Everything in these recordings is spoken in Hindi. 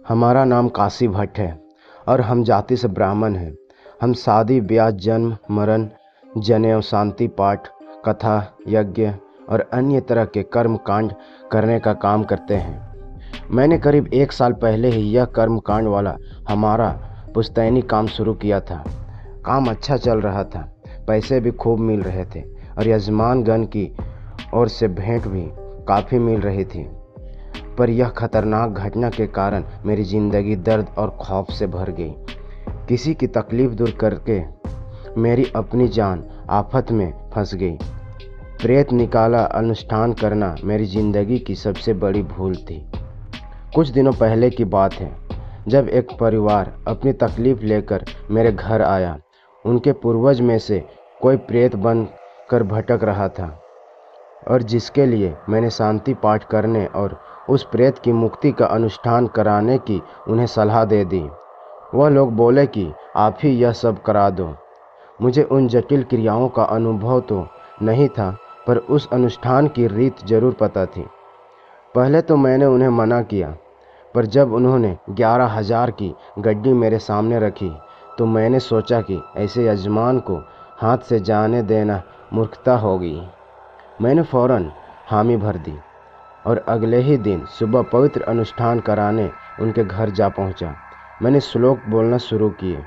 हमारा नाम काशी भट्ट है और हम जाति से ब्राह्मण हैं। हम शादी ब्याह जन्म मरण जनेऊ शांति पाठ कथा यज्ञ और अन्य तरह के कर्म कांड करने का काम करते हैं। मैंने करीब 1 साल पहले ही यह कर्म कांड वाला हमारा पुश्तैनी काम शुरू किया था। काम अच्छा चल रहा था, पैसे भी खूब मिल रहे थे और यजमानगण की ओर से भेंट भी काफ़ी मिल रही थी। पर यह खतरनाक घटना के कारण मेरी ज़िंदगी दर्द और खौफ से भर गई। किसी की तकलीफ़ दूर करके मेरी अपनी जान आफत में फंस गई। प्रेत निकाला अनुष्ठान करना मेरी ज़िंदगी की सबसे बड़ी भूल थी। कुछ दिनों पहले की बात है, जब एक परिवार अपनी तकलीफ़ लेकर मेरे घर आया। उनके पूर्वज में से कोई प्रेत बन कर भटक रहा था और जिसके लिए मैंने शांति पाठ करने और उस प्रेत की मुक्ति का अनुष्ठान कराने की उन्हें सलाह दे दी। वह लोग बोले कि आप ही यह सब करा दो। मुझे उन जटिल क्रियाओं का अनुभव तो नहीं था, पर उस अनुष्ठान की रीत जरूर पता थी। पहले तो मैंने उन्हें मना किया, पर जब उन्होंने 11,000 की गड्डी मेरे सामने रखी तो मैंने सोचा कि ऐसे यजमान को हाथ से जाने देना मूर्खता होगी। मैंने फ़ौरन हामी भर दी और अगले ही दिन सुबह पवित्र अनुष्ठान कराने उनके घर जा पहुंचा। मैंने श्लोक बोलना शुरू किए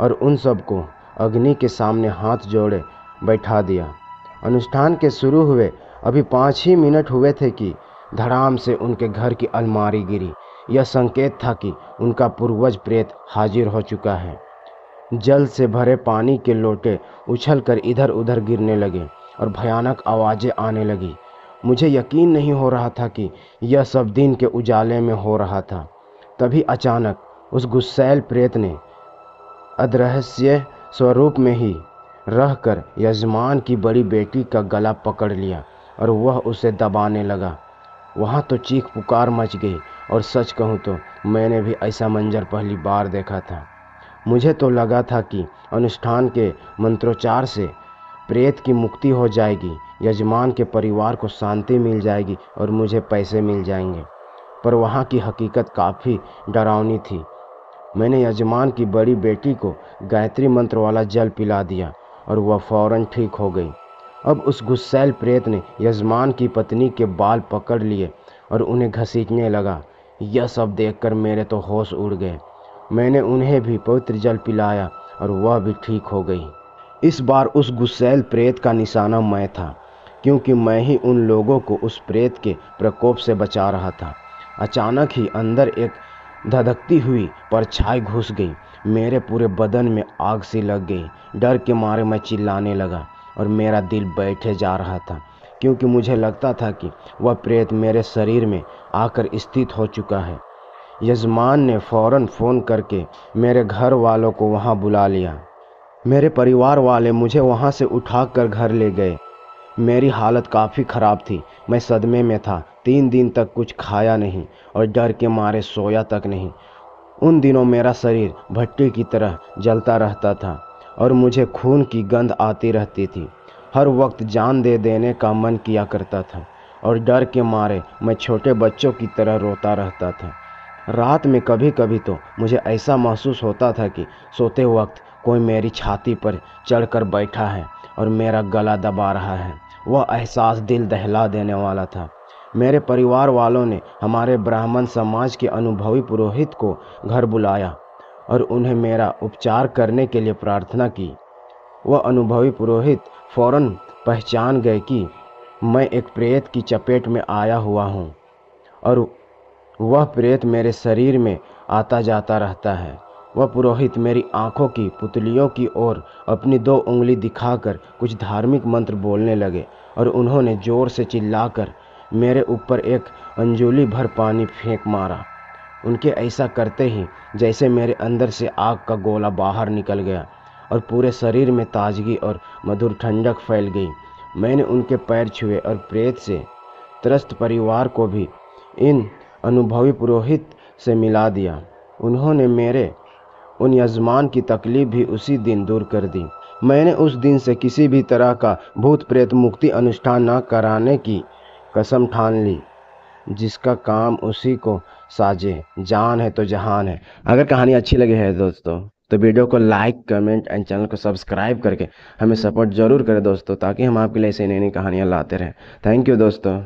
और उन सबको अग्नि के सामने हाथ जोड़े बैठा दिया। अनुष्ठान के शुरू हुए अभी 5 ही मिनट हुए थे कि धड़ाम से उनके घर की अलमारी गिरी। यह संकेत था कि उनका पूर्वज प्रेत हाजिर हो चुका है। जल से भरे पानी के लोटे उछलकर इधर उधर गिरने लगे और भयानक आवाज़ें आने लगी। मुझे यकीन नहीं हो रहा था कि यह सब दिन के उजाले में हो रहा था। तभी अचानक उस गुस्सैल प्रेत ने अदृश्य स्वरूप में ही रहकर यजमान की बड़ी बेटी का गला पकड़ लिया और वह उसे दबाने लगा। वहाँ तो चीख पुकार मच गई और सच कहूँ तो मैंने भी ऐसा मंजर पहली बार देखा था। मुझे तो लगा था कि अनुष्ठान के मंत्रोच्चार से प्रेत की मुक्ति हो जाएगी, यजमान के परिवार को शांति मिल जाएगी और मुझे पैसे मिल जाएंगे। पर वहाँ की हकीकत काफ़ी डरावनी थी। मैंने यजमान की बड़ी बेटी को गायत्री मंत्र वाला जल पिला दिया और वह फ़ौरन ठीक हो गई। अब उस गुस्सैल प्रेत ने यजमान की पत्नी के बाल पकड़ लिए और उन्हें घसीटने लगा। यह सब देखकर मेरे तो होश उड़ गए। मैंने उन्हें भी पवित्र जल पिलाया और वह भी ठीक हो गई। इस बार उस गुस्सैल प्रेत का निशाना मैं था, क्योंकि मैं ही उन लोगों को उस प्रेत के प्रकोप से बचा रहा था। अचानक ही अंदर एक धधकती हुई परछाई घुस गई। मेरे पूरे बदन में आग सी लग गई। डर के मारे मैं चिल्लाने लगा और मेरा दिल बैठे जा रहा था, क्योंकि मुझे लगता था कि वह प्रेत मेरे शरीर में आकर स्थित हो चुका है। यजमान ने फ़ौरन फ़ोन करके मेरे घर वालों को वहाँ बुला लिया। मेरे परिवार वाले मुझे वहाँ से उठाकर घर ले गए। मेरी हालत काफ़ी ख़राब थी। मैं सदमे में था। 3 दिन तक कुछ खाया नहीं और डर के मारे सोया तक नहीं। उन दिनों मेरा शरीर भट्टी की तरह जलता रहता था और मुझे खून की गंध आती रहती थी। हर वक्त जान दे देने का मन किया करता था और डर के मारे मैं छोटे बच्चों की तरह रोता रहता था। रात में कभी कभी तो मुझे ऐसा महसूस होता था कि सोते वक्त कोई मेरी छाती पर चढ़कर बैठा है और मेरा गला दबा रहा है। वह एहसास दिल दहला देने वाला था। मेरे परिवार वालों ने हमारे ब्राह्मण समाज के अनुभवी पुरोहित को घर बुलाया और उन्हें मेरा उपचार करने के लिए प्रार्थना की। वह अनुभवी पुरोहित फ़ौरन पहचान गए कि मैं एक प्रेत की चपेट में आया हुआ हूँ और वह प्रेत मेरे शरीर में आता जाता रहता है। वह पुरोहित मेरी आंखों की पुतलियों की ओर अपनी 2 उंगली दिखाकर कुछ धार्मिक मंत्र बोलने लगे और उन्होंने ज़ोर से चिल्लाकर मेरे ऊपर एक अंजुली भर पानी फेंक मारा। उनके ऐसा करते ही जैसे मेरे अंदर से आग का गोला बाहर निकल गया और पूरे शरीर में ताजगी और मधुर ठंडक फैल गई। मैंने उनके पैर छुए और प्रेत से त्रस्त परिवार को भी इन अनुभवी पुरोहित से मिला दिया। उन्होंने मेरे उन यजमान की तकलीफ़ भी उसी दिन दूर कर दी। मैंने उस दिन से किसी भी तरह का भूत प्रेत मुक्ति अनुष्ठान न कराने की कसम ठान ली। जिसका काम उसी को साजे, जान है तो जहान है। अगर कहानी अच्छी लगी है दोस्तों तो वीडियो को लाइक, कमेंट एंड चैनल को सब्सक्राइब करके हमें सपोर्ट जरूर करें दोस्तों, ताकि हम आपके लिए ऐसे नई नई कहानियाँ लाते रहें। थैंक यू दोस्तों।